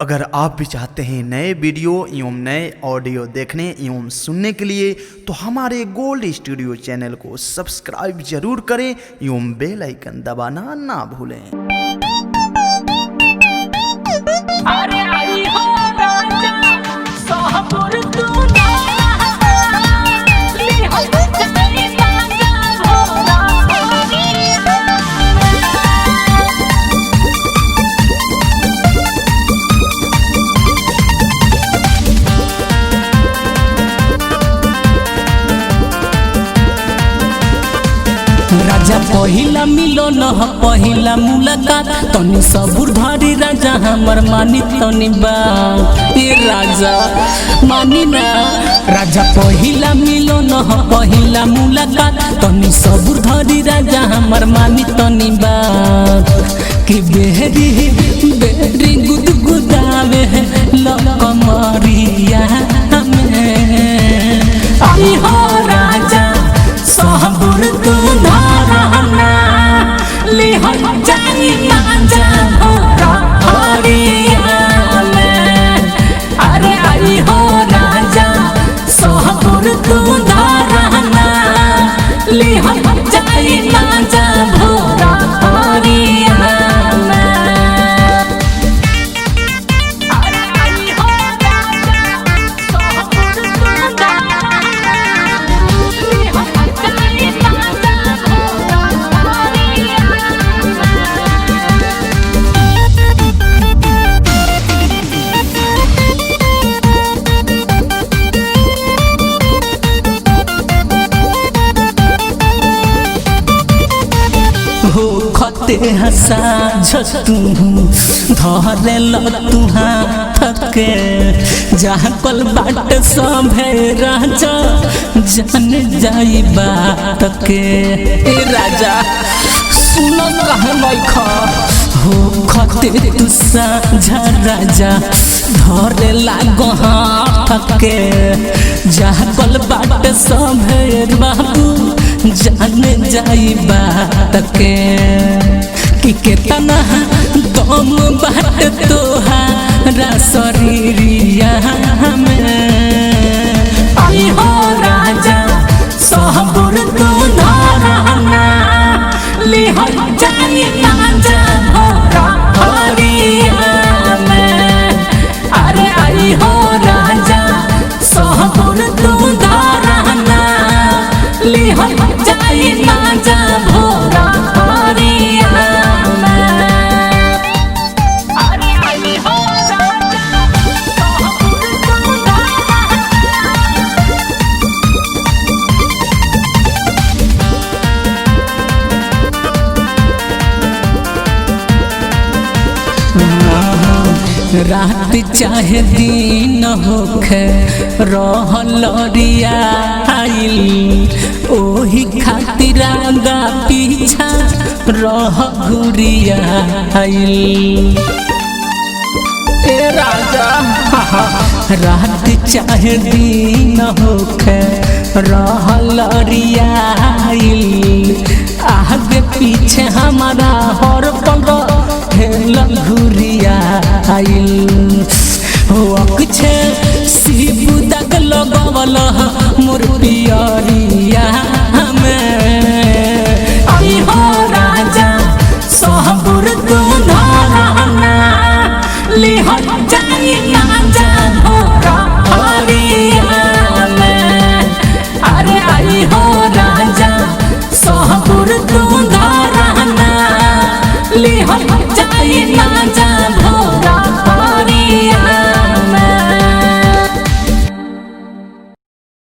अगर आप भी चाहते हैं नए वीडियो एवं नए ऑडियो देखने एवं सुनने के लिए तो हमारे गोल्ड स्टूडियो चैनल को सब्सक्राइब जरूर करें एवं बेल आइकन दबाना ना भूलें। अरे आई हो राजा सोहपुर तू ना ली हो चली राजा भोला राजा पहिला मिलन ह पहिला मुलाकात तनी सबुर धरी राजा हमर मानी तनी बा ए राजा मानी ना। राजा पहिला मिलन ह पहिला मुलाकात तनी सबुर धरी राजा हमर मानी तनी बा कि बेहरी बेहरी गुदगुदावे लकमरिया में आई हो राजा सोहपुर तू धारना ली हो जानी मांझा भोरा हरिया में। अरे आई हो राजा सोहपुर तू धारना ली हो जानी मांझा भोरा हरिया में। अरे आई हो राजा सोहपुर तू धारना ली हो चली राजा भोला हो खते हसा झतू धरे लतुहा थके जहाँ कल बाट सभे राजा जान जाई बात के। ए राजा सुन कह लख हो खते तू साझा राजा धरे लागो हाथ के जहाँ कल बाट सभे बाबू जान जाई बात के कि केतना दम बाट तोहारा शरीरिया में। आई हो राजा सोहपुर तू धारना ली हो जानी मांझा भोरा हरिया में। अरे आई हो राजा सोहपुर तू धारना ली हो जानी मांझा भोरा हरिया में। अरे आई हो राजा सोहपुर तू धारना रात चाहे दिन होखे रहल रियाइल ओही खातिर आगा पीछा रह घुरियाइल। ए राजा रात चाहे दिन होखे रहल रियाइल आगे पीछे हमारा हर पल हेल घुरियाइल हो अक्षे शिव दग लगवल मोर पियरिया में। आई हो राजा सोहपुर तू धारना ली हो जानी मांझा भोरा